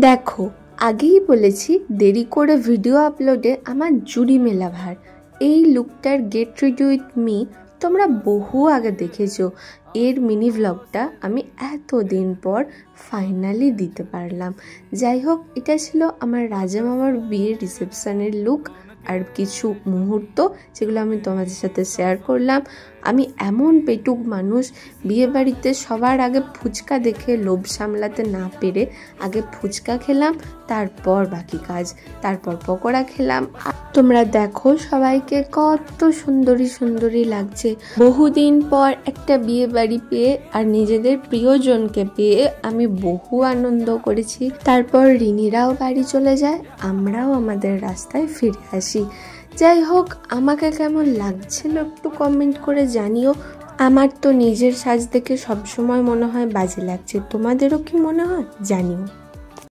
দেখো, আগেই বলেছি দেরি করে ভিডিও আপলোডে আমার জুড়ি মেলা ভার। এই লুকটার গেট রেডি উইথ মি তোমরা বহু আগে দেখেছো। এর মিনি ভ্লগটা আমি এতদিন পর ফাইনালি দিতে পারলাম। যাই হোক, এটা ছিল আমার রাজা মামার বিয়ের রিসেপশনের লুক আর কিছু মুহূর্ত যেগুলো আমি তোমাদের সাথে শেয়ার করলাম। আমি এমন পেটুক মানুষ, বিয়ে বাড়িতে সবার আগে ফুচকা দেখে লোভ সামলাতে না পেরে আগে ফুচকা খেলাম, তারপর বাকি কাজ, তারপর পকোড়া খেলাম। তোমরা দেখো সবাইকে কত সুন্দরী সুন্দরী লাগছে। বহুদিন পর একটা বিয়ে বাড়ি পেয়ে আর নিজেদের প্রিয়জনকে পেয়ে আমি বহু আনন্দ করেছি। তারপর রিনিরাও বাড়ি চলে যায়, আমরাও আমাদের রাস্তায় ফিরে আসি। যাই হোক, আমাকে কেমন লাগছিল একটু কমেন্ট করে জানিও। আমার তো নিজের সাজ দেখে সবসময় মনে হয় বাজে লাগছে, তোমাদেরও কি মনে হয় জানিও।